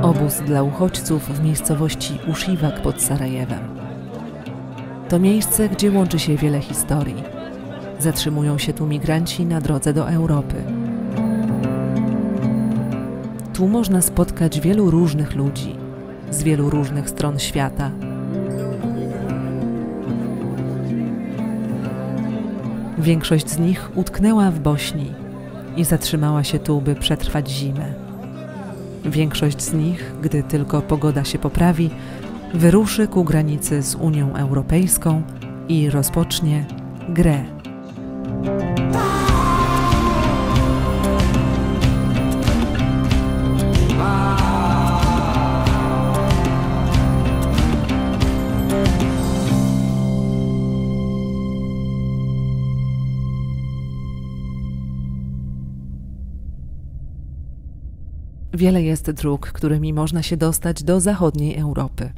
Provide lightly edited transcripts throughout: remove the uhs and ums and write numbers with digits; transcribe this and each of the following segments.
Obóz dla uchodźców w miejscowości Usiwak pod Sarajewem. To miejsce, gdzie łączy się wiele historii. Zatrzymują się tu migranci na drodze do Europy. Tu można spotkać wielu różnych ludzi z wielu różnych stron świata. Większość z nich utknęła w Bośni i zatrzymała się tu, by przetrwać zimę. Większość z nich, gdy tylko pogoda się poprawi, wyruszy ku granicy z Unią Europejską i rozpocznie grę. Wiele jest dróg, którymi można się dostać do zachodniej Europy.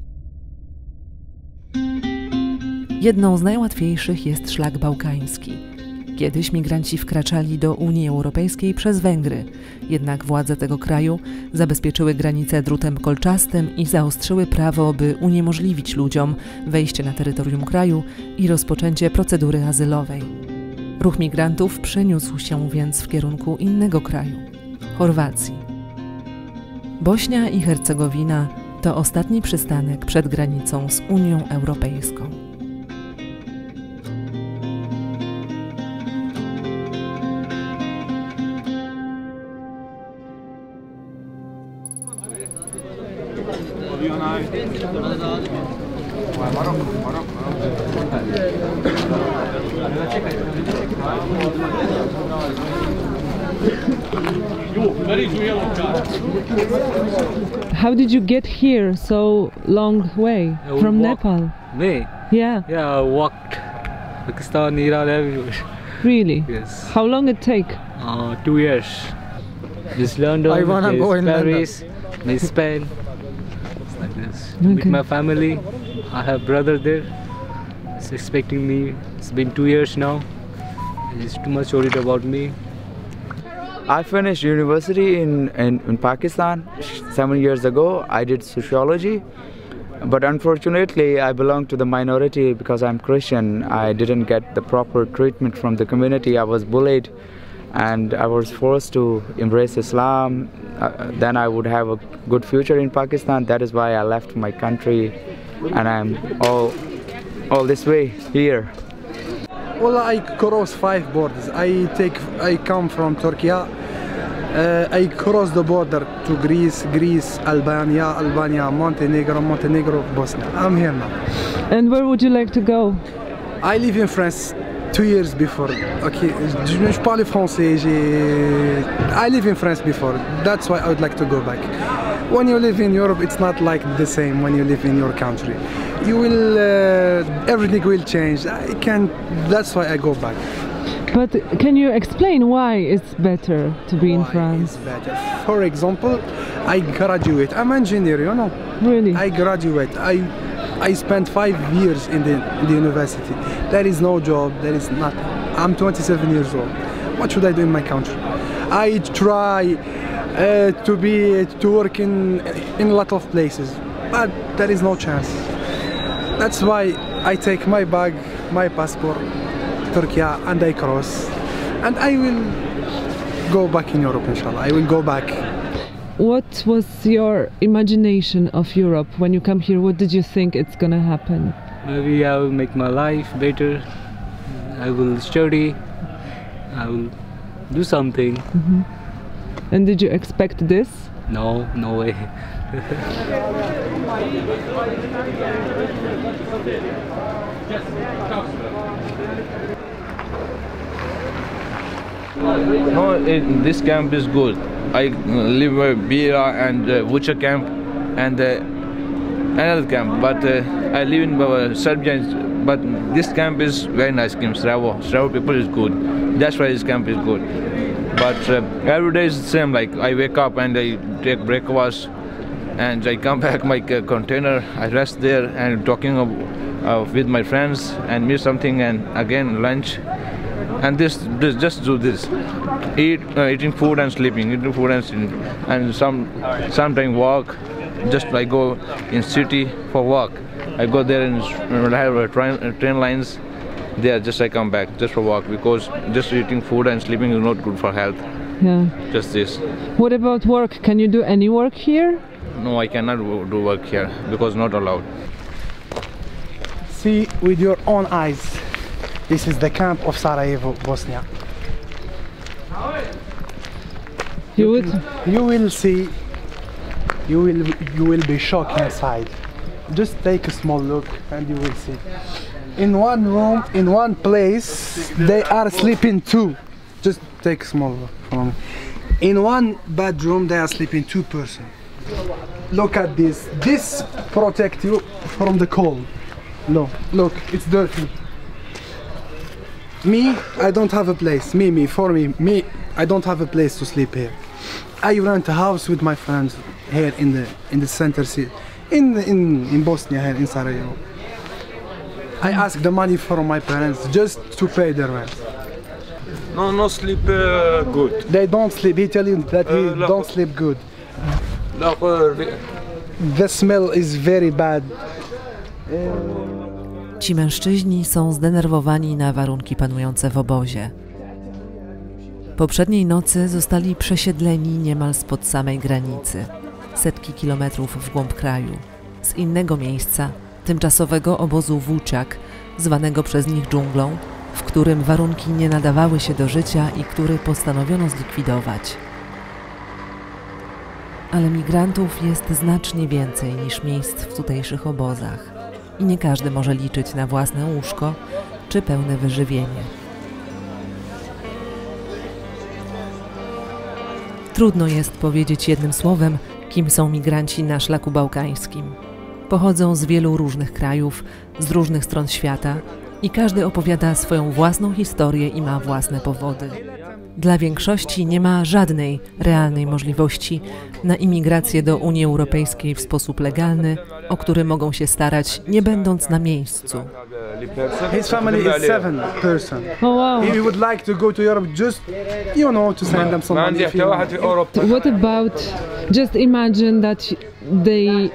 Jedną z najłatwiejszych jest szlak bałkański. Kiedyś migranci wkraczali do Unii Europejskiej przez Węgry, jednak władze tego kraju zabezpieczyły granice drutem kolczastym i zaostrzyły prawo, by uniemożliwić ludziom wejście na terytorium kraju i rozpoczęcie procedury azylowej. Ruch migrantów przeniósł się więc w kierunku innego kraju – Chorwacji. Bośnia i Hercegowina to ostatni przystanek przed granicą z Unią Europejską. How did you get here so long way from Nepal? Me? Yeah. Yeah, I walked Pakistan, Iran, everywhere. Really? Yes. How long it take? 2 years. This London, I wanna this go in Paris, this Spain. It's like this. To meet Okay. my family. I have brother there. He's expecting me. It's been 2 years now. He's too much worried about me. I finished university in Pakistan 7 years ago. I did sociology, but unfortunately I belong to the minority because I'm Christian. I didn't get the proper treatment from the community. I was bullied and I was forced to embrace Islam. Then I would have a good future in Pakistan. That is why I left my country and I'm all this way here. Well, I cross 5 borders. I come from Turkey. I cross the border to Greece, Albania, Montenegro, Bosnia. I'm here now. And where would you like to go? I live in France 2 years before. Okay, je parle français. I live in France before. That's why I would like to go back. When you live in Europe, it's not like the same when you live in your country. You will, everything will change. That's why I go back. But can you explain why it's better to be in France? It's better. For example, I graduate. I'm an engineer, you know. Really? I graduate. I spent 5 years in the university. There is no job. There is nothing. I'm 27 years old. What should I do in my country? I try to work in a lot of places, but there is no chance. That's why I take my bag, my passport, Turkey, and I cross, and I will go back in Europe, inshallah. I will go back. What was your imagination of Europe when you come here? What did you think it's gonna happen? Maybe I will make my life better. I will study. I will do something. And did you expect this? No, no way. No, this camp is good. I live at Bira and Vucha camp and another camp, but I live in Serbia. But this camp is very nice camp. Sravo people is good. That's why this camp is good. But every day is the same. Like I wake up and I take breakfast, and I come back my container. I rest there and talking with my friends and meet something, and again lunch. and just do this, eating food and sleeping, and sometimes walk. Just I go in city for walk. I go there and have train lines. There, just I come back just for walk, because just eating food and sleeping is not good for health. Yeah. Just this. What about work? Can you do any work here? No, I cannot do work here because not allowed. See with your own eyes. This is the camp of Sarajevo, Bosnia. You would. You will see. You will be shocked inside. Just take a small look and you will see. In one room, in one place, they are sleeping two. Just take a small look from me. In one bedroom, they are sleeping 2 persons. Look at this. This protects you from the cold. No, look, it's dirty. Me, I don't have a place. Me, I don't have a place to sleep here. I rent a house with my friends here in the center city, in Bosnia, here in Sarajevo. I ask the money from my parents just to pay their rent. No sleep good. They don't sleep. He tell you that he don't sleep good. The smell is very bad. Ci mężczyźni są zdenerwowani na warunki panujące w obozie. Poprzedniej nocy zostali przesiedleni niemal spod samej granicy, setki kilometrów w głąb kraju, z innego miejsca, tymczasowego obozu Vučjak, zwanego przez nich dżunglą, w którym warunki nie nadawały się do życia i który postanowiono zlikwidować. Ale migrantów jest znacznie więcej niż miejsc w tutejszych obozach i nie każdy może liczyć na własne łóżko czy pełne wyżywienie. Trudno jest powiedzieć jednym słowem, kim są migranci na szlaku bałkańskim. Pochodzą z wielu różnych krajów, z różnych stron świata i każdy opowiada swoją własną historię i ma własne powody. Dla większości nie ma żadnej realnej możliwości na imigrację do Unii Europejskiej w sposób legalny, o który mogą się starać, nie będąc na miejscu. His family is 7 person. Oh wow. He would like to go to Europe just, to send them some money. What about, just imagine that they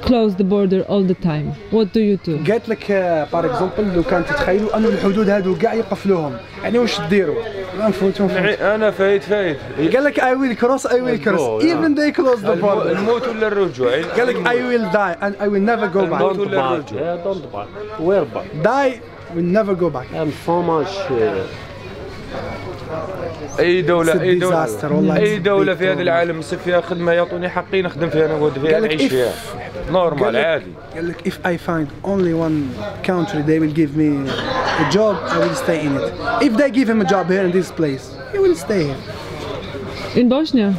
close the border all the time. What do you do? قالت لك بار اكزومبل لو كان تتخيلوا انه الحدود هادو كاع يقفلوهم، يعني واش ديروا؟ نفوتوا انا فايت قال لك I will cross even they close the border. الموت ولا الرجوع؟ قال لك I will die and I will never go back. الموت ولا الرجوع؟ Don't back. Where back? Die will never go back. And so much. اي دولة في هذا العالم يصير فيها خدمة يعطوني حقي نخدم فيها نقعد فيها نعيش فيها نورمال عادي. قال لك if I find only one country they will give me a job I will stay in it. If they give him a job here in this place he will stay here. In Bosnia?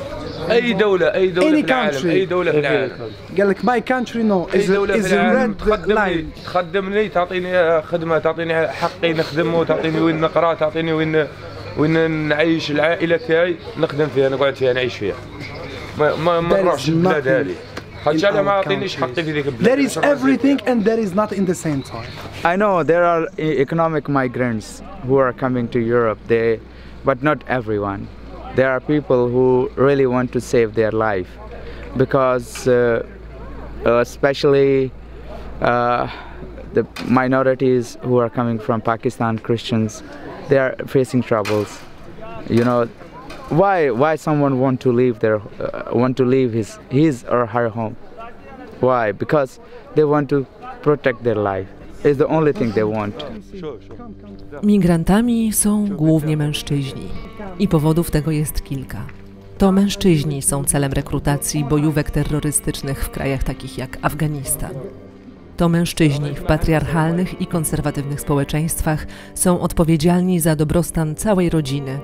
أي دولة Any في العالم country. أي دولة في العالم. قال لك my country no أي دولة is في العالم red line. تخدمني تعطيني خدمة تعطيني حقي نخدمه تعطيني وين نقرأ تعطيني وين نعيش العائلة تاعي نخدم فيها نقعد فيها نعيش فيها ما نروحش البلاد هذه خاطر ما عطينيش حقي في ذيك البلاد. There is everything and there is not in the same time. I know there are economic migrants who are coming to Europe, but not everyone. There are people who really want to save their life because especially the minorities who are coming from Pakistan, Christians, they are facing troubles. Why someone want to leave his or her home? Why? Because they want to protect their life. It's the only thing they want. Migrantami są głównie mężczyźni i powodów tego jest kilka. To mężczyźni są celem rekrutacji bojówek terrorystycznych w krajach takich jak Afganistan. To mężczyźni w patriarchalnych i konserwatywnych społeczeństwach są odpowiedzialni za dobrostan całej rodziny.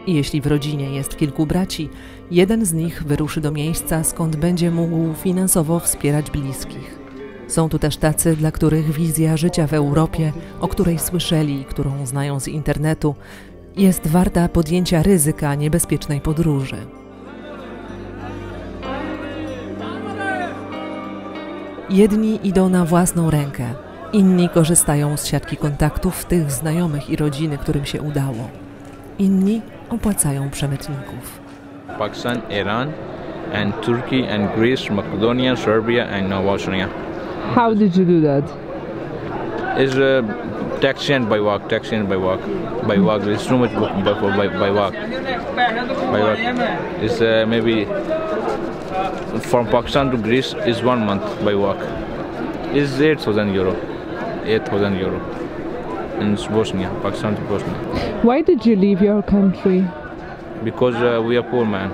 I jeśli w rodzinie jest kilku braci, jeden z nich wyruszy do miejsca, skąd będzie mógł finansowo wspierać bliskich. Są tu też tacy, dla których wizja życia w Europie, o której słyszeli, którą znają z internetu, jest warta podjęcia ryzyka niebezpiecznej podróży. Jedni idą na własną rękę, Inni korzystają z siatki kontaktów tych znajomych i rodziny, którym się udało. Inni opłacają przemytników. Pakistan, Iran, and Turkey, and Greece, Macedonia, Serbia, and Bosnia. How did you do that? Is taxi and by walk. By walk. There's too much by walk. It's maybe from Pakistan to Greece is 1 month by walk. Is 8,000 euro. 8,000 euro. In Bosnia, Pakistan to Bosnia. Why did you leave your country? Because we are poor man.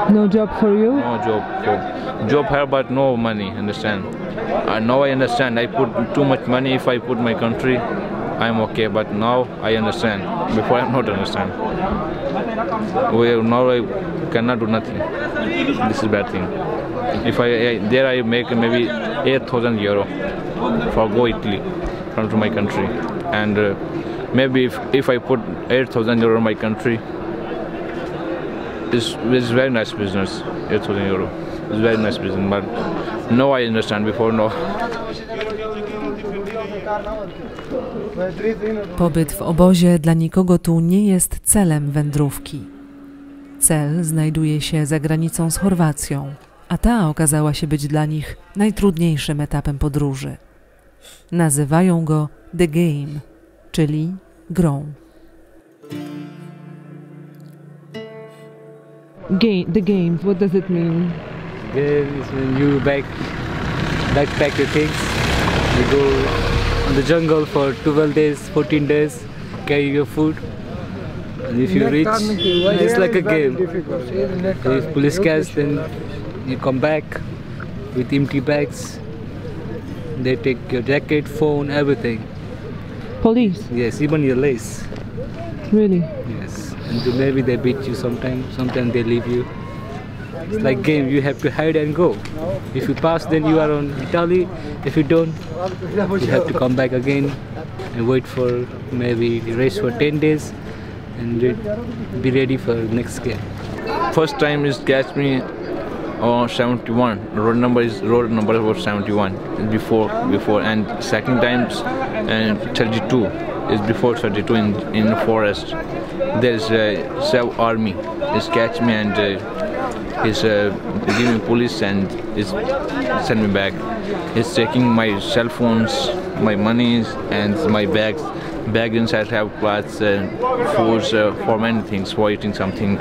No job for you? No job. Job here, but no money. Understand? Now I understand. I put too much money. If I put my country, I'm okay. But now I understand. Before I not understand. Now I cannot do nothing. This is bad thing. If I make maybe 8,000 euro for go Italy from to my country, and maybe if I put 8,000 euro in my country, it's very nice business. 8,000 euro. It's very nice business. But now I understand. Before no. Pobyt w obozie dla nikogo tu nie jest celem wędrówki. Cel znajduje się za granicą z Chorwacją, a ta okazała się być dla nich najtrudniejszym etapem podróży. Nazywają go The Game, czyli grą. The games, what does it mean? Game is when you backpack your things. You go on the jungle for 12 days, 14 days, carry your food. And if you reach, it's like a game. If police catch, then you come back with empty bags. They take your jacket, phone, everything. Police? Yes, even your lace. Really? Yes. And maybe they beat you sometimes they leave you. It's like game, you have to hide and go. If you pass, then you are on Italy. If you don't, you have to come back again and wait for maybe race for 10 days and be ready for next game. First time is catch me on 71. Road number was 71 before, and second time and 32 is before 32 in the forest. There's a army is catch me and is giving me police and is send me back. He's taking my cell phones, my monies and my bags. Bag inside have clothes and foods for many things, for eating something.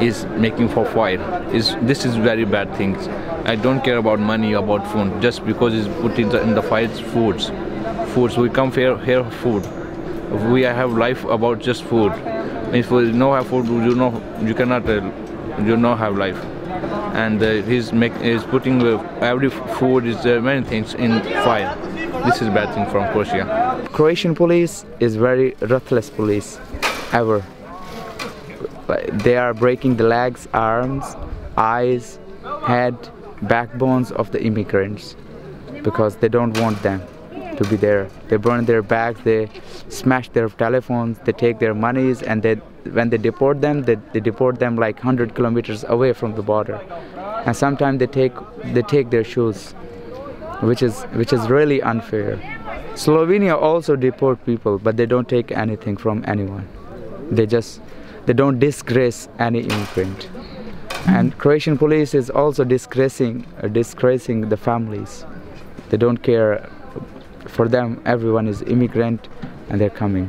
Is making for fire. This is very bad thing. I don't care about money, about food, just because it's put in the fire. Foods. We come here for food. We have life about just food. If we don't have food, you cannot. You don't have life. And he's putting every food is many things in fire. This is bad thing from Croatia. Croatian police is very ruthless police, ever. They are breaking the legs, arms, eyes, head, backbones of the immigrants because they don't want them to be there. They burn their bags, they smash their telephones, they take their monies, and when they deport them, they deport them like 100 kilometers away from the border. And sometimes they take their shoes, which is really unfair. Slovenia also deport people, but they don't take anything from anyone. They don't disgrace any immigrant. And Croatian police is also disgracing the families. They don't care. For them, everyone is immigrant and they're coming.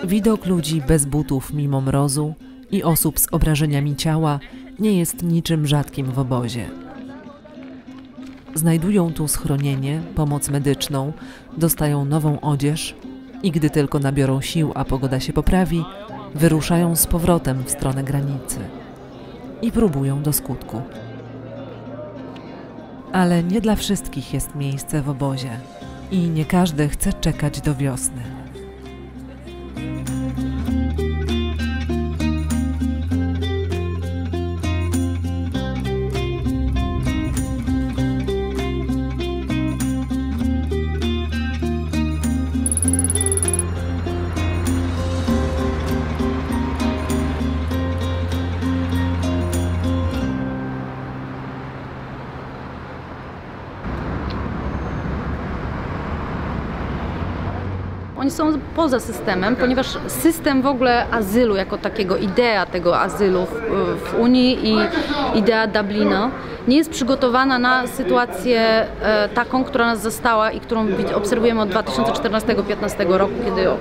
Widok ludzi bez butów mimo mrozu i osób z obrażeniami ciała nie jest niczym rzadkim w obozie. Znajdują tu schronienie, pomoc medyczną, dostają nową odzież i gdy tylko nabiorą sił, a pogoda się poprawi, wyruszają z powrotem w stronę granicy i próbują do skutku. Ale nie dla wszystkich jest miejsce w obozie i nie każdy chce czekać do wiosny. Oni są poza systemem, ponieważ system w ogóle azylu jako takiego, idea tego azylu w Unii i idea Dublina nie jest przygotowana na sytuację taką, która nas zastała i którą obserwujemy od 2014-2015 roku, kiedy 1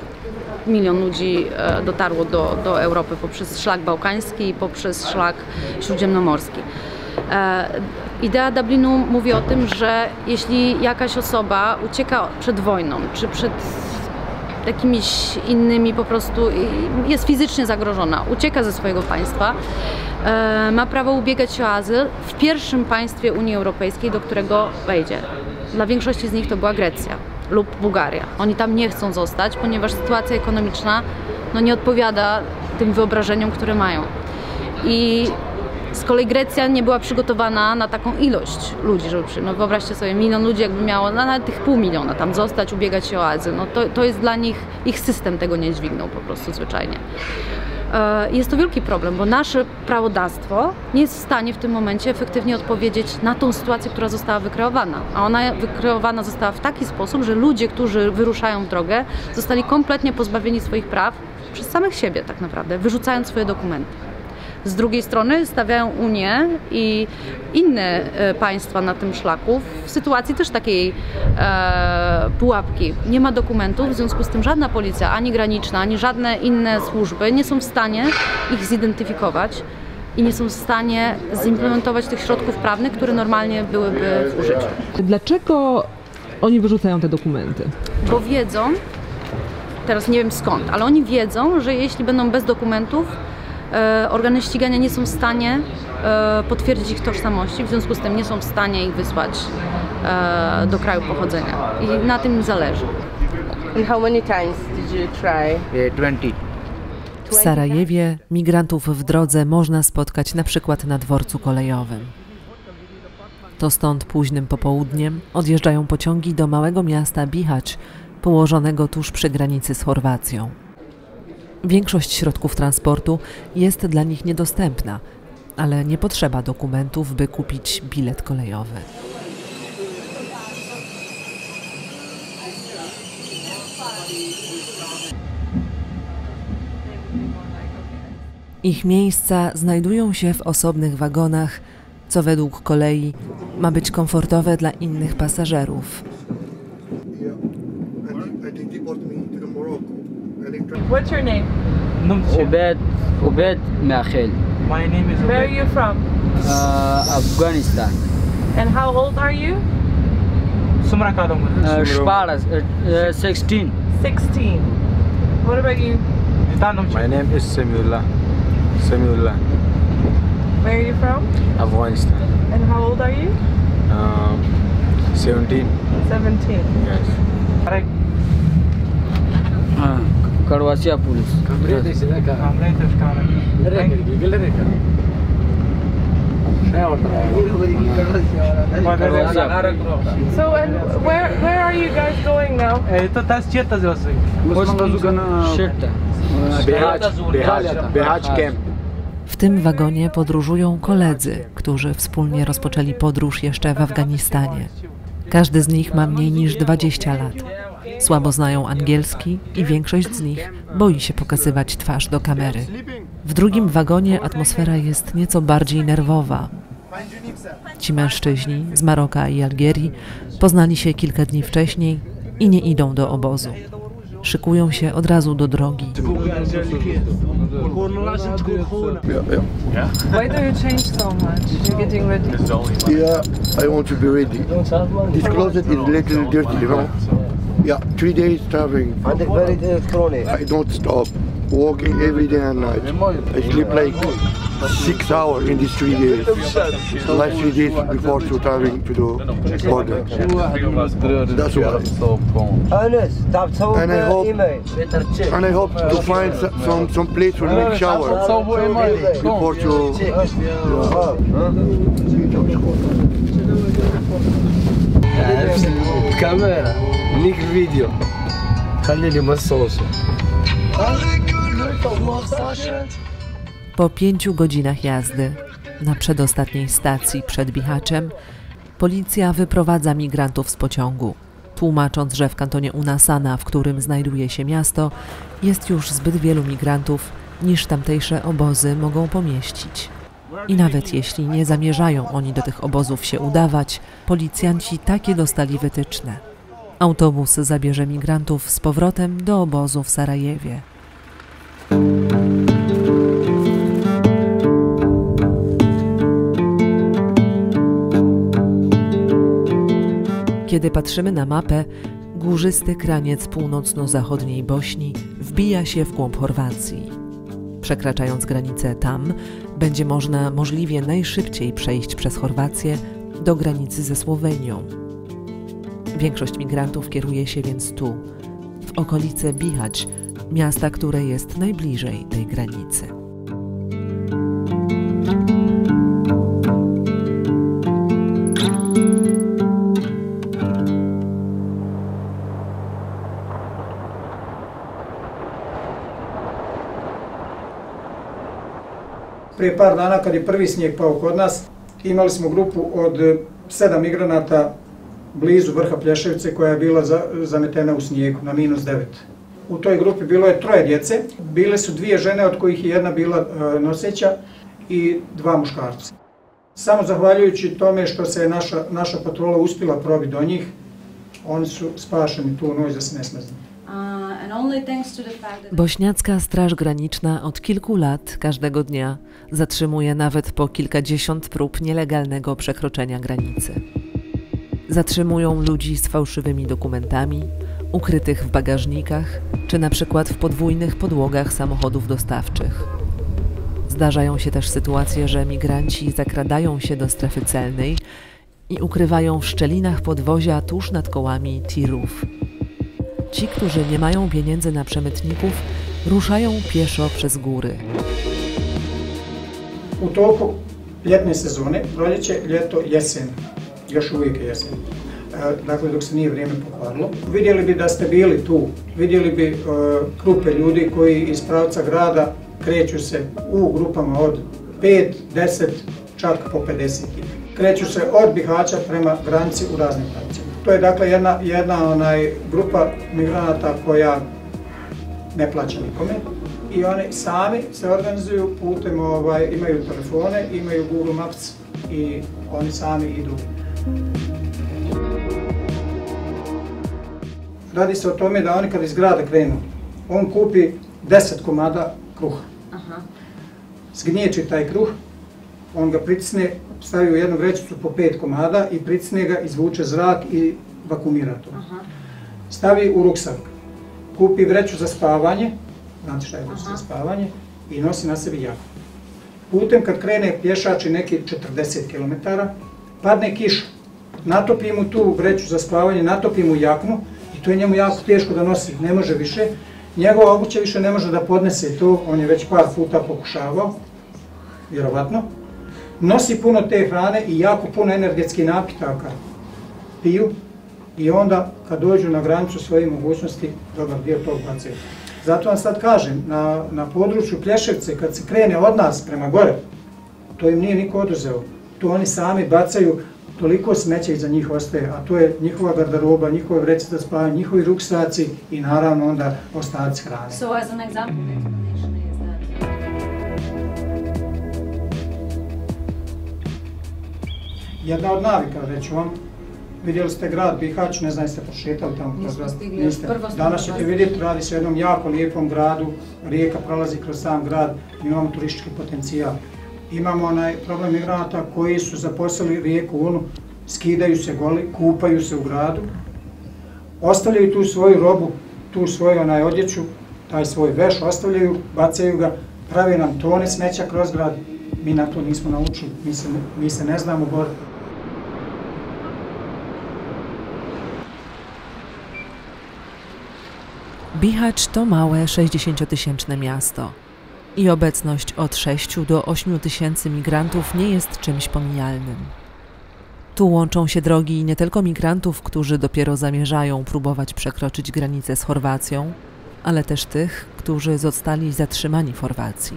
milion ludzi dotarło do Europy poprzez szlak bałkański i poprzez szlak śródziemnomorski. Idea Dublinu mówi o tym, że jeśli jakaś osoba ucieka przed wojną, czy przed jakimiś innymi po prostu, jest fizycznie zagrożona, ucieka ze swojego państwa, ma prawo ubiegać się o azyl w pierwszym państwie Unii Europejskiej, do którego wejdzie. Dla większości z nich to była Grecja lub Bułgaria. Oni tam nie chcą zostać, ponieważ sytuacja ekonomiczna nie odpowiada tym wyobrażeniom, które mają. I z kolei Grecja nie była przygotowana na taką ilość ludzi, żeby wyobraźcie sobie, 1 milion ludzi jakby miało, nawet tych 0,5 miliona tam zostać, ubiegać się o azyl. To jest dla nich, ich system tego nie dźwignął po prostu zwyczajnie. Jest to wielki problem, bo nasze prawodawstwo nie jest w stanie w tym momencie efektywnie odpowiedzieć na tą sytuację, która została wykreowana. A ona wykreowana została w taki sposób, że ludzie, którzy wyruszają w drogę, zostali kompletnie pozbawieni swoich praw przez samych siebie tak naprawdę, wyrzucając swoje dokumenty. Z drugiej strony stawiają Unię i inne państwa na tym szlaku w sytuacji też takiej pułapki. Nie ma dokumentów, w związku z tym żadna policja, ani graniczna, ani żadne inne służby nie są w stanie ich zidentyfikować i nie są w stanie zimplementować tych środków prawnych, które normalnie byłyby w użyciu. Dlaczego oni wyrzucają te dokumenty? Bo wiedzą, teraz nie wiem skąd, ale oni wiedzą, że jeśli będą bez dokumentów, organy ścigania nie są w stanie potwierdzić ich tożsamości, w związku z tym nie są w stanie ich wysłać do kraju pochodzenia. I na tym im zależy. And how many times did you try? 20. W Sarajewie migrantów w drodze można spotkać na przykład na dworcu kolejowym. To stąd późnym popołudniem odjeżdżają pociągi do małego miasta Bihać, położonego tuż przy granicy z Chorwacją. Większość środków transportu jest dla nich niedostępna, ale nie potrzeba dokumentów, by kupić bilet kolejowy. Ich miejsca znajdują się w osobnych wagonach, co według kolei ma być komfortowe dla innych pasażerów. What's your name? Obed Makhel. My name is Where are you from? Afghanistan. And how old are you? 16. 16. What about you? My name is Samiullah. Where are you from? Afghanistan. And how old are you? 17. 17. Yes. Karwasia police. So and where are you guys going now? Bihać camp. W tym wagonie podróżują koledzy, którzy wspólnie rozpoczęli podróż jeszcze w Afganistanie. Każdy z nich ma mniej niż 20 lat. Słabo znają angielski i większość z nich boi się pokazywać twarz do kamery. W drugim wagonie atmosfera jest nieco bardziej nerwowa. Ci mężczyźni z Maroka i Algierii poznali się kilka dni wcześniej i nie idą do obozu. Szykują się od razu do drogi. Why do you change so much? You're getting ready? Yeah, I want to be ready. This closet is a little dirty, you know? Yeah, 3 days traveling. I don't stop. Walking every day and night. I sleep like 6 hours in these 3 days. The last 3 days before to traveling to the border. That's why. And I hope to find some place where make shower before to. Kamera, nick video. خليني مصوص. Po 5 godzinach jazdy, na przedostatniej stacji przed Bihaczem, policja wyprowadza migrantów z pociągu. tłumacząc, że w kantonie Unasana, w którym znajduje się miasto, jest już zbyt wielu migrantów, niż tamtejsze obozy mogą pomieścić. I nawet jeśli nie zamierzają oni do tych obozów się udawać, policjanci takie dostali wytyczne. Autobus zabierze migrantów z powrotem do obozu w Sarajewie. Kiedy patrzymy na mapę, górzysty kraniec północno-zachodniej Bośni wbija się w głąb Chorwacji. Przekraczając granicę tam, będzie można możliwie najszybciej przejść przez Chorwację do granicy ze Słowenią. Większość migrantów kieruje się więc tu, w okolice Bihać, miasta, które jest najbliżej tej granicy. Prije par dana, kad je prvi snijeg pao kod nas, imali smo grupu od 7 migranata blizu vrha Plješevice koja je bila zametena u snijegu na -9. U toj grupi bilo je 3 djece, bile su 2 žene od kojih je jedna bila noseća i 2 muškarca. Samo zahvaljujući tome što se je naša patrola uspjela probiti do njih, oni su spašeni tu noć da se ne smrznu. Bośniacka Straż Graniczna od kilku lat, każdego dnia, zatrzymuje nawet po kilkadziesiąt prób nielegalnego przekroczenia granicy. Zatrzymują ludzi z fałszywymi dokumentami, ukrytych w bagażnikach, czy na przykład w podwójnych podłogach samochodów dostawczych. Zdarzają się też sytuacje, że migranci zakradają się do strefy celnej i ukrywają w szczelinach podwozia tuż nad kołami tirów. Ci, którzy nie mają pieniędzy na przemytników, ruszają pieszo przez góry. U toku ljetne sezone, proljeće, ljeto, jesen, još uvijek je jesen, dakle dok se nije vrijeme pokvarilo, vidjeli bi da ste bili tu, vidjeli bi grupe ljudi koji iz pravca grada kreću se u grupama od 5, 10, čak po 50. Kreću se od Bihaća prema granici u raznim pravcima. To je dakle jedna grupa migranata koja ne plaća nikome i oni sami se organizuju putem, imaju telefone, imaju Google Maps i oni sami idu. Radi se o tome da oni kad iz grada krenu, on kupi 10 komada kruha. Zgniječi taj kruh, on ga pritisne, stavi u jednu vrećicu po 5 komada i pritisne ga, izvuče zrak i vakumira to. Stavi u ruksak, kupi vreću za spavanje, znate šta je vreća za spavanje, i nosi na sebi jaknu. Putem kad krene pješači neki 40 km, padne kiša, natopi mu tu vreću za spavanje, natopi mu jaknu i to je njemu jako teško da nosi, ne može više. Njegova obuća više ne može da podnese to, on je već par puta pokušavao, vjerovatno. Nosi puno te hrane i jako puno energetskih napitaka piju i onda kad dođu na granicu svojih mogućnosti, dobar dio tog bacaju. Zato vam sad kažem, na području Plješevce, kad se krene od nas prema gore, to im nije niko oduzeo. To oni sami bacaju, toliko smeća iza njih ostaje, a to je njihova garderoba, njihove vreće za spavanje, njihovi ruksaci i naravno onda ostaci hrane. So as an example, jedna od navika, reću vam, vidjeli ste grad Bihać, ne znam jeste prošetali tamo kroz grad. Niste. Danas ćete vidjeti, radi se o jednom jako lijepom gradu, rijeka prolazi kroz sam grad, imamo turistički potencijal. Imamo problem migranata koji su zaposlili rijeku Unu, skidaju se goli, kupaju se u gradu, ostavljaju tu svoju robu, tu svoju odjeću, taj svoj veš ostavljaju, bacaju ga, pravi nam tone smeća kroz grad, mi na to nismo naučili, mi se ne znamo boriti. Bihać to małe 60-tysięczne miasto i obecność od 6 do 8 tysięcy migrantów nie jest czymś pomijalnym. Tu łączą się drogi nie tylko migrantów, którzy dopiero zamierzają próbować przekroczyć granicę z Chorwacją, ale też tych, którzy zostali zatrzymani w Chorwacji.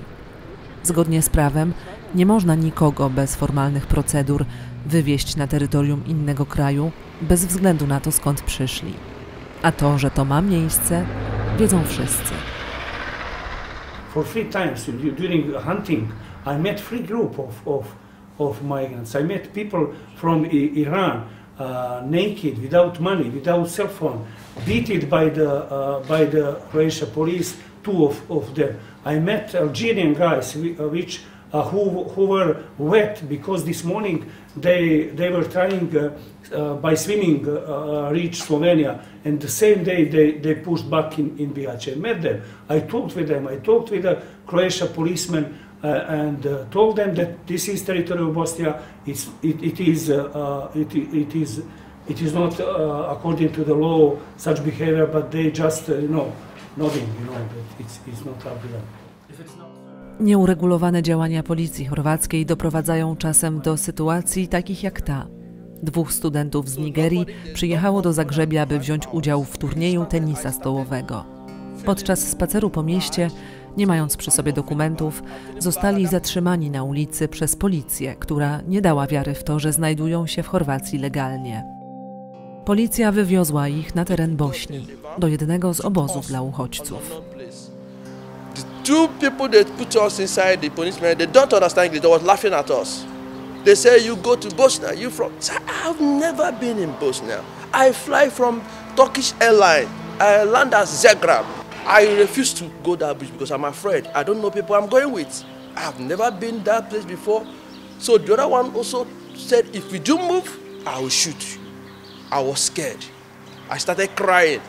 Zgodnie z prawem nie można nikogo bez formalnych procedur wywieźć na terytorium innego kraju bez względu na to, skąd przyszli. A to, że to ma miejsce, wiedzą wszyscy. For 3 times during hunting, I met 3 groups of migrants. I met people from Iran, naked, without money, without cell phone, beaten by the Croatian police, 2 of them. I met Algerian guys who were wet because this morning they were trying by swimming reach Slovenia, and the same day they pushed back in Bihać. I met them. I talked with them. I talked with the Croatian policemen and told them that this is territory of Bosnia. It is not according to the law such behavior, but they just nodding, that it's not up to them. Nieuregulowane działania policji chorwackiej doprowadzają czasem do sytuacji takich jak ta. 2 studentów z Nigerii przyjechało do Zagrzebia, by wziąć udział w turnieju tenisa stołowego. Podczas spaceru po mieście, nie mając przy sobie dokumentów, zostali zatrzymani na ulicy przez policję, która nie dała wiary w to, że znajdują się w Chorwacji legalnie. Policja wywiozła ich na teren Bośni, do jednego z obozów dla uchodźców. The 2 people that put us inside, the policemen, they don't understand English. They was laughing at us. They say, you go to Bosnia, you from... I've never been in Bosnia. I fly from Turkish airline. I land at Zagreb. I refuse to go that beach because I'm afraid. I don't know people I'm going with. I've never been that place before. So the other one also said, if you do move, I will shoot you. I was scared. I started crying.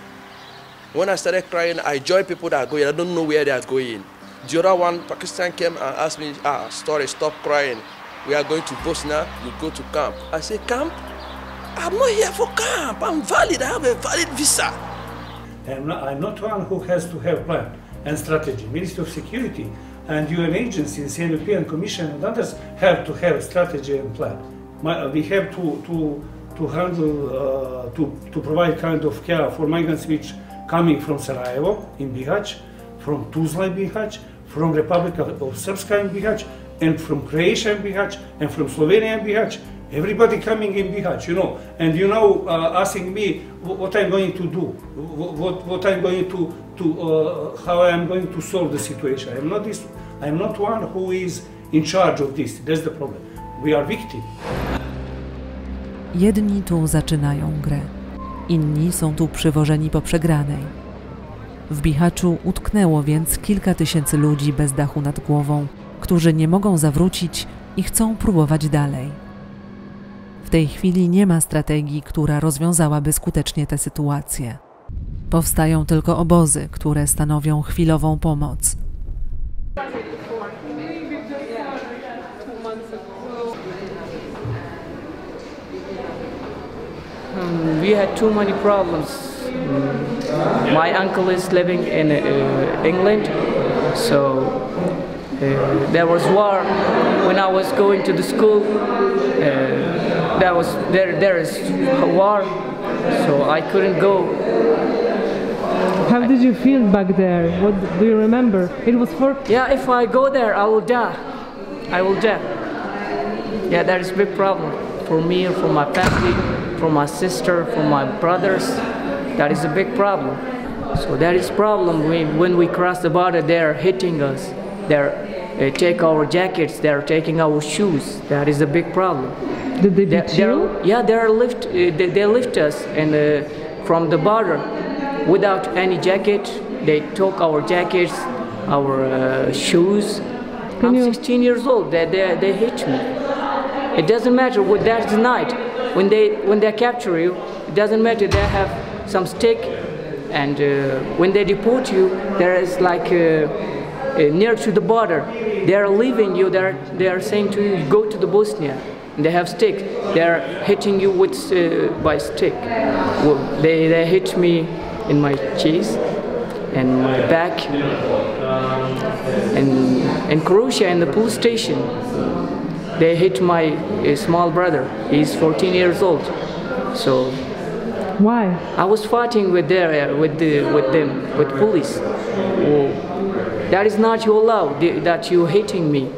When I started crying, I joined people that are going. I don't know where they are going. The other one, Pakistan, came and asked me, sorry, stop crying. We are going to Bosnia, you go to camp. I said, camp? I'm not here for camp. I'm valid. I have a valid visa. I'm not one who has to have plan and strategy. Ministry of Security and UN agencies, the European Commission and others have to have strategy and plan. We have to handle, to provide kind of care for migrants which coming from Sarajevo in Bihać, from Tuzla in Bihać, from Republic of Srpska in Bihać, and from Croatia in Bihać, and from Slovenia in Bihać. Everybody coming in Bihać, and asking me what I'm going to do, what I'm going to how I'm going to solve the situation. I'm not one who is in charge of this. That's the problem. We are victims. Jedni tu zaczynają grę, inni są tu przywożeni po przegranej. W Bihaczu utknęło więc kilka tysięcy ludzi bez dachu nad głową, którzy nie mogą zawrócić i chcą próbować dalej. W tej chwili nie ma strategii, która rozwiązałaby skutecznie tę sytuację. Powstają tylko obozy, które stanowią chwilową pomoc. We had too many problems. My uncle is living in England, so there was war when I was going to the school. There is a war, so I couldn't go. How did you feel back there? What do you remember? It was for... Yeah, if I go there, I will die. I will die. Yeah, that is a big problem for me, for my family, for my sister, for my brothers. That is a big problem. So that is a problem. When we cross the border, they're hitting us. They take our jackets. They're taking our shoes. That is a big problem. Did they beat you? Yeah, they lift us and from the border without any jacket. They took our jackets, our shoes. I'm 16 years old. They hit me. It doesn't matter what that's night. When they capture you, it doesn't matter. They have some stick, and when they deport you, there is like near to the border. They are leaving you. They are saying to you, go to the Bosnia. And they have stick. They are hitting you with by stick. Well, they hit me in my chest and my back. And in Croatia, in the police station, they hit my small brother. He's 14 years old. So why? I was fighting with them, with police. Well, that is not your love. That you hitting me.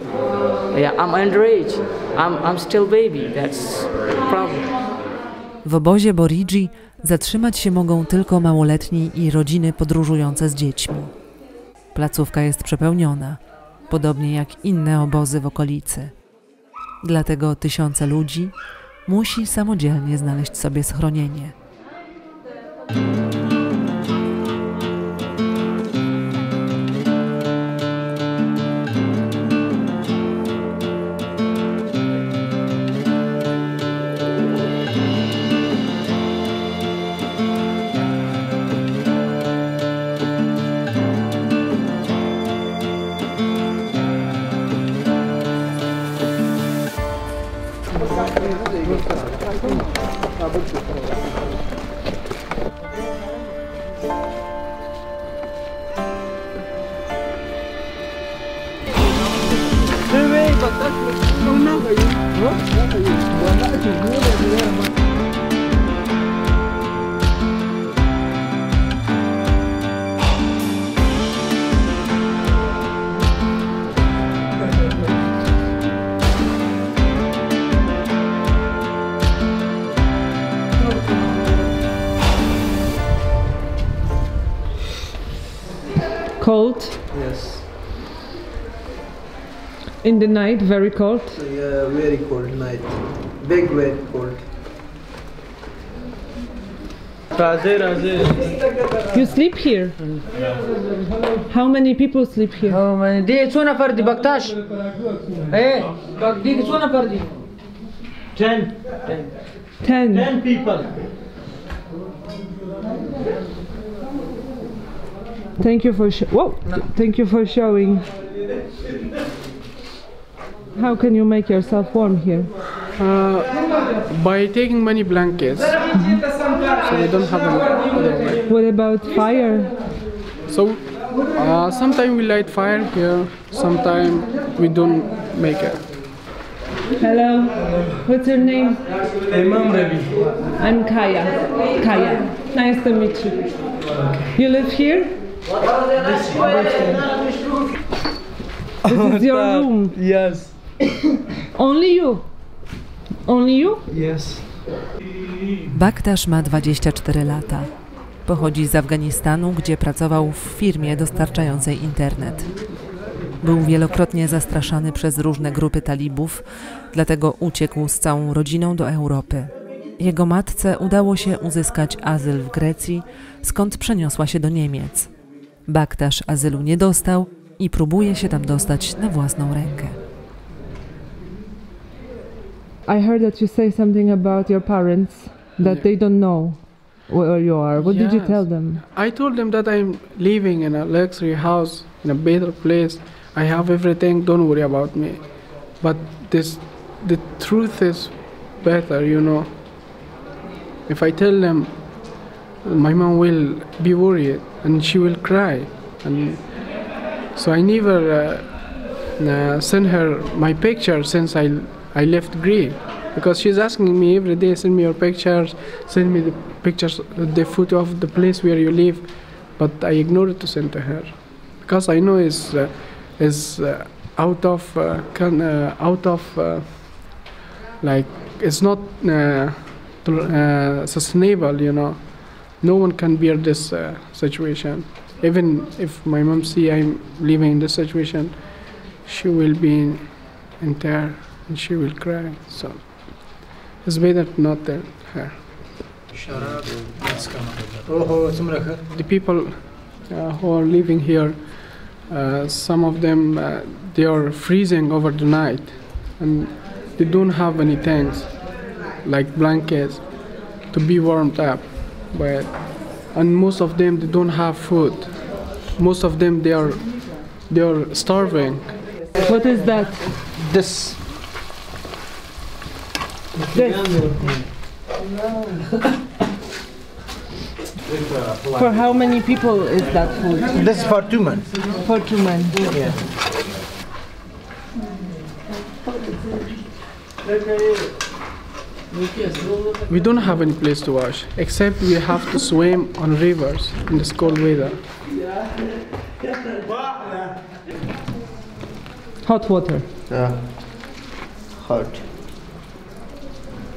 Yeah, I'm underage. I'm still baby. That's the problem. W obozie Boridzi zatrzymać się mogą tylko małoletni i rodziny podróżujące z dziećmi. Placówka jest przepełniona, podobnie jak inne obozy w okolicy. Dlatego tysiące ludzi musi samodzielnie znaleźć sobie schronienie. Cold? Yes. In the night, very cold? Yeah, very cold night. Big, very cold. You sleep here? How many people sleep here? How many? دي شو نفر دي بكتاش؟ إيه دي شو نفر دي؟ 10 people. Thank you for Thank you for showing. How can you make yourself warm here? By taking many blankets, so we don't have another way. What about fire? So sometimes we light fire here, sometimes we don't make it. Hello, what's your name? Imam Rabi. I'm Kaya. Kaya. Nice to meet you. You live here? This is your room? Yes. Only you? Only you? Yes. Baktash ma 24 lata. Pochodzi z Afganistanu, gdzie pracował w firmie dostarczającej internet. Był wielokrotnie zastraszany przez różne grupy talibów, dlatego uciekł z całą rodziną do Europy. Jego matce udało się uzyskać azyl w Grecji, skąd przeniosła się do Niemiec. Baktash azylu nie dostał i próbuje się tam dostać na własną rękę. I heard that you say something about your parents, that they don't know where you are. What did you tell them? I told them that I'm living in a luxury house, in a better place. I have everything, don't worry about me. But the truth is better, you know. If I tell them, my mom will be worried and she will cry. And so I never send her my picture since I left Greece, because she's asking me every day, send me your pictures, send me the pictures, the photo of the place where you live, but I ignore it to send to her, because I know it's out of like it's not sustainable, you know. No one can bear this situation. Even if my mom see I'm living in this situation, she will be in terror and she will cry. So it's better not tell her. The people who are living here, some of them they are freezing over the night, and they don't have any things like blankets to be warmed up. And most of them they don't have food. Most of them they are starving. What is that? This. For how many people is that food? This is for 2 men. For 2 men. Yeah. We don't have any place to wash, except we have to swim on rivers in this cold weather. Hot water. Yeah. Hot.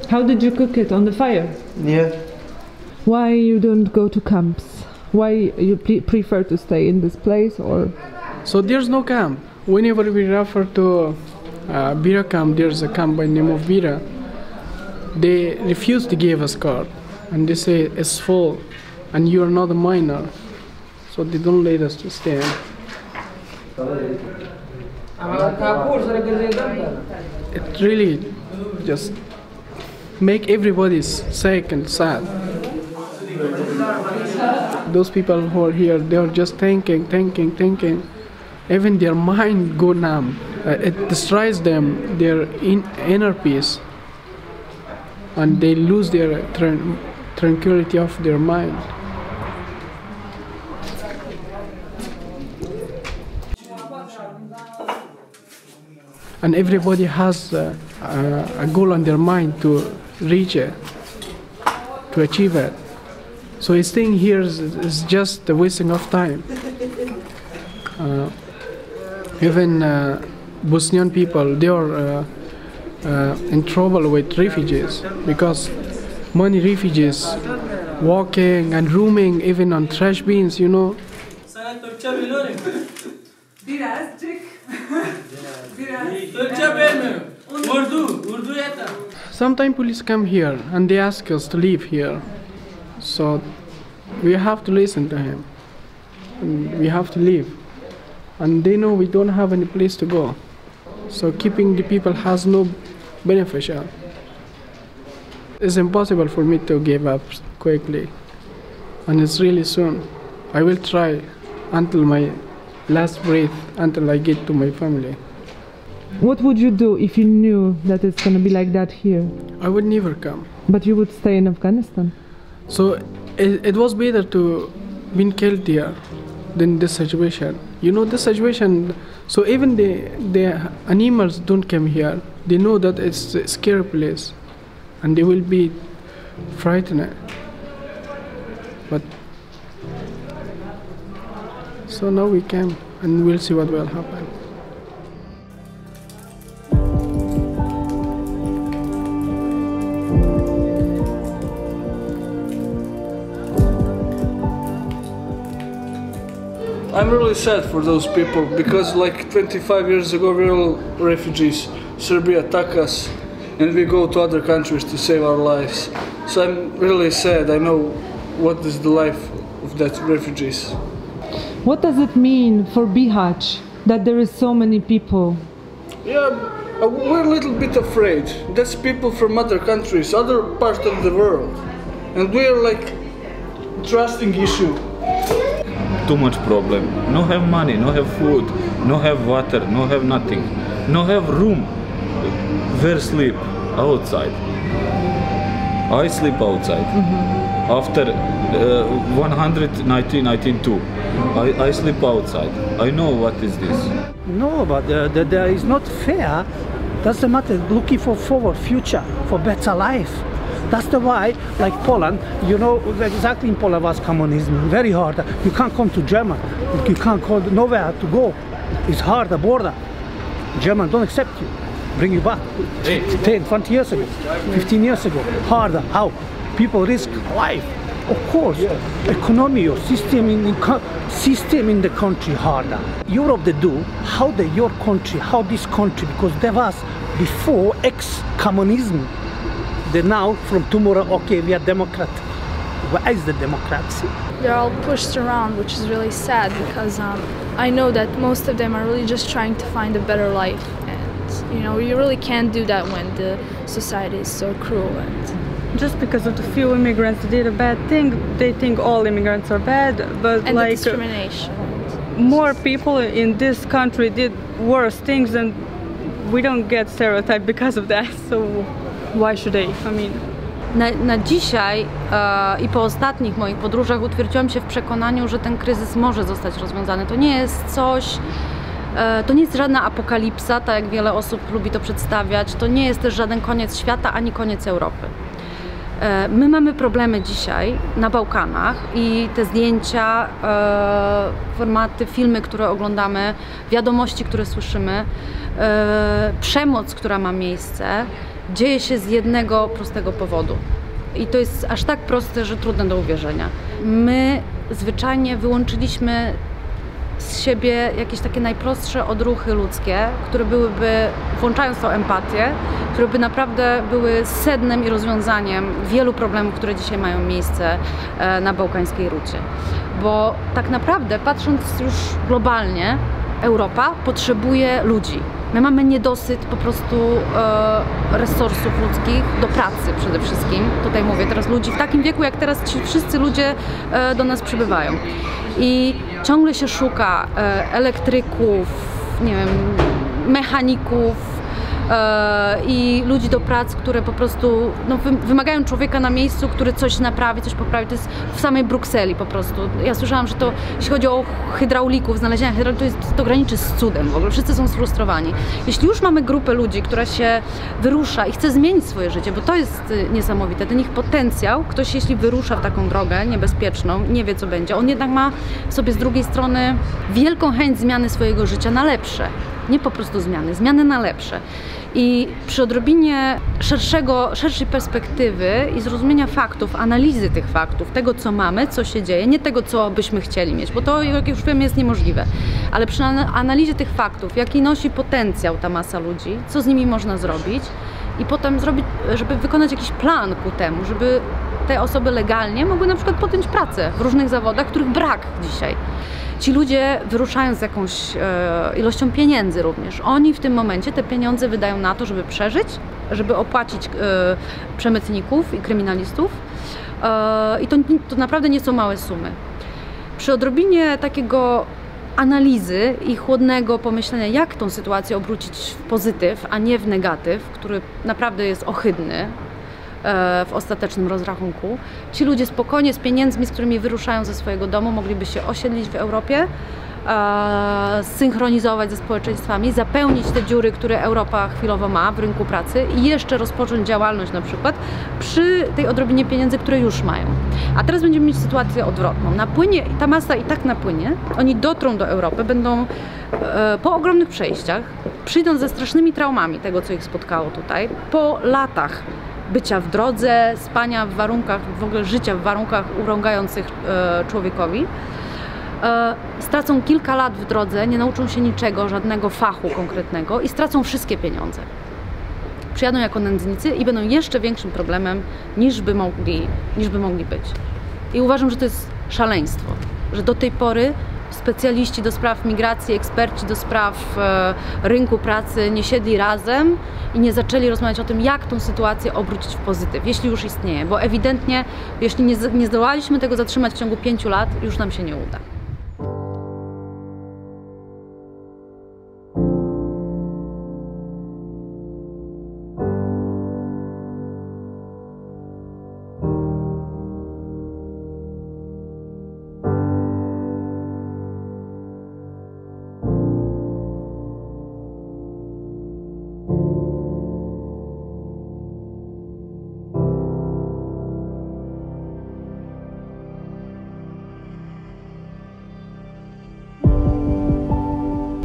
How did you cook it? On the fire? Yeah. Why you don't go to camps? Why you prefer to stay in this place, or? So there's no camp. Whenever we refer to Bira camp, there's a camp by the name of Bira. They refuse to give us card, and they say it's full, and you are not a minor, so they don't let us to stay. It really just make everybody sick and sad. Those people who are here, they are just thinking. Even their mind go numb. It destroys them, their inner peace, and they lose their tranquility of their mind. And everybody has a goal on their mind to reach it, to achieve it. So staying here is just a wasting of time. Even Bosnian people, they are in trouble with refugees because many refugees walking and roaming even on trash bins, you know. Sometimes police come here and they ask us to leave here, so we have to listen to him and we have to leave, and they know we don't have any place to go, so keeping the people has no beneficial. It's impossible for me to give up quickly, and it's really soon. I will try until my last breath, until I get to my family. What would you do if you knew that it's going to be like that here? I would never come. But you would stay in Afghanistan? So it was better to be killed here than this situation. You know, this situation, so even the animals don't come here. They know that it's a scary place and they will be frightened. But so now we came and we'll see what will happen. I'm really sad for those people because like 25 years ago we were all refugees. Serbia attacked us and we go to other countries to save our lives. So I'm really sad. I know what is the life of that refugees. What does it mean for Bihać that there is so many people? Yeah, we're a little bit afraid. That's people from other countries, other parts of the world. And we're like trusting issue. Too much problem. No have money, no have food, no have water, no have nothing. No have room. Where sleep? Outside. I sleep outside. After 1992, I sleep outside. I know what is this. No, but there is not fair. That's the matter. Looking for forward future, for better life. That's the why, like Poland, you know exactly in Poland was communism, very hard. You can't come to Germany, you can't go nowhere to go. It's hard, the border. Germans don't accept you, bring you back. 10, 20 years ago, 15 years ago, harder. How? People risk life. Of course, economy or system in the country harder. Europe they do, how your country, how this country, because there was before ex-communism. They now, from tomorrow, okay, we are Democrat. Where is the democracy? They're all pushed around, which is really sad because I know that most of them are really just trying to find a better life. And, you know, you really can't do that when the society is so cruel. And just because of the few immigrants that did a bad thing, they think all immigrants are bad. But and like the discrimination. More people in this country did worse things, and we don't get stereotyped because of that. So why should they? I mean. Na dzisiaj i po ostatnich moich podróżach utwierdziłam się w przekonaniu, że ten kryzys może zostać rozwiązany. To nie jest coś, to nie jest żadna apokalipsa, tak jak wiele osób lubi to przedstawiać. To nie jest też żaden koniec świata, ani koniec Europy. My mamy problemy dzisiaj na Bałkanach i te zdjęcia, formaty, filmy, które oglądamy, wiadomości, które słyszymy, przemoc, która ma miejsce, dzieje się z jednego prostego powodu. I to jest aż tak proste, że trudne do uwierzenia. My zwyczajnie wyłączyliśmy z siebie jakieś takie najprostsze odruchy ludzkie, które byłyby, włączając tą empatię, które by naprawdę były sednem i rozwiązaniem wielu problemów, które dzisiaj mają miejsce na bałkańskiej rucie. Bo tak naprawdę, patrząc już globalnie, Europa potrzebuje ludzi. My mamy niedosyt po prostu resursów ludzkich do pracy przede wszystkim. Tutaj mówię teraz ludzi w takim wieku, jak teraz ci wszyscy ludzie do nas przybywają. I ciągle się szuka elektryków, nie wiem, mechaników i ludzi do prac, które po prostu wymagają człowieka na miejscu, który coś naprawi, coś poprawi. To jest w samej Brukseli po prostu. Ja słyszałam, że to, jeśli chodzi o hydraulików, znalezienia hydraulików, to graniczy z cudem w ogóle. Wszyscy są sfrustrowani. Jeśli już mamy grupę ludzi, która się wyrusza i chce zmienić swoje życie, bo to jest niesamowite, ten ich potencjał, ktoś jeśli wyrusza w taką drogę niebezpieczną, nie wie co będzie, on jednak ma w sobie z drugiej strony wielką chęć zmiany swojego życia na lepsze. Nie po prostu zmiany na lepsze. I przy odrobinie szerszej perspektywy i zrozumienia faktów, analizy tych faktów, tego co mamy, co się dzieje, nie tego co byśmy chcieli mieć, bo to jak już wiem jest niemożliwe, ale przy analizie tych faktów, jaki nosi potencjał ta masa ludzi, co z nimi można zrobić i potem zrobić, żeby wykonać jakiś plan ku temu, żeby te osoby legalnie mogły na przykład podjąć pracę w różnych zawodach, których brak dzisiaj. Ci ludzie wyruszają z jakąś ilością pieniędzy również. Oni w tym momencie te pieniądze wydają na to, żeby przeżyć, żeby opłacić przemytników i kryminalistów. I to naprawdę nie są małe sumy. Przy odrobinie takiego analizy i chłodnego pomyślenia, jak tą sytuację obrócić w pozytyw, a nie w negatyw, który naprawdę jest ohydny w ostatecznym rozrachunku. Ci ludzie spokojnie z pieniędzmi, z którymi wyruszają ze swojego domu, mogliby się osiedlić w Europie, synchronizować ze społeczeństwami, zapełnić te dziury, które Europa chwilowo ma w rynku pracy i jeszcze rozpocząć działalność na przykład przy tej odrobinie pieniędzy, które już mają. A teraz będziemy mieć sytuację odwrotną. Napłynie, ta masa i tak napłynie, oni dotrą do Europy, będą po ogromnych przejściach, przyjdą ze strasznymi traumami tego, co ich spotkało tutaj, po latach bycia w drodze, spania w warunkach, w ogóle życia w warunkach urągających człowiekowi. Stracą kilka lat w drodze, nie nauczą się niczego, żadnego fachu konkretnego i stracą wszystkie pieniądze. Przyjadą jako nędznicy i będą jeszcze większym problemem niż by mogli być. I uważam, że to jest szaleństwo, że do tej pory specjaliści do spraw migracji, eksperci do spraw rynku pracy nie siedli razem i nie zaczęli rozmawiać o tym, jak tą sytuację obrócić w pozytyw, jeśli już istnieje, bo ewidentnie, jeśli nie zdołaliśmy tego zatrzymać w ciągu 5 lat, już nam się nie uda.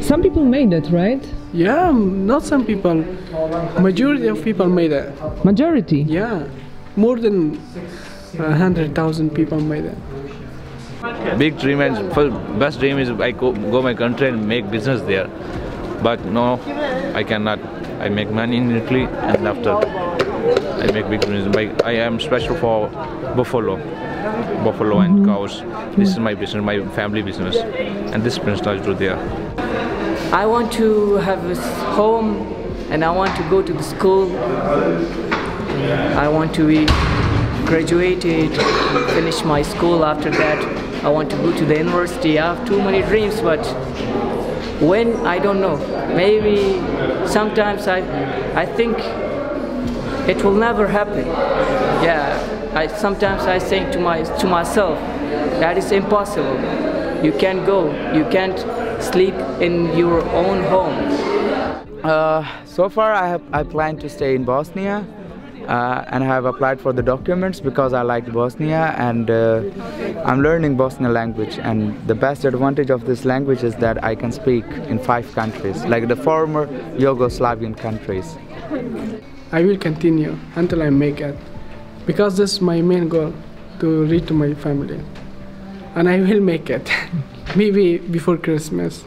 Some people made it, right? Yeah, not some people. Majority of people made it. Majority? Yeah, more than 100,000 people made it. Big dream and best dream is I go my country and make business there. But no, I cannot. I make money in Italy and after I make big dreams. I am special for buffalo and cows. This is my business, my family business, and this business I do there. I want to have a home and I want to go to the school. I want to be graduated, finish my school. After that I want to go to the university. I have too many dreams, but when, I don't know. Maybe sometimes I think it will never happen. Yeah, sometimes I think to myself that is impossible. You can't go, you can't sleep in your own home. So far I plan to stay in Bosnia and I have applied for the documents because I like Bosnia, and I'm learning Bosnian language, and the best advantage of this language is that I can speak in 5 countries, like the former Yugoslavian countries. I will continue until I make it, because this is my main goal, to reach to my family, and I will make it, maybe before Christmas.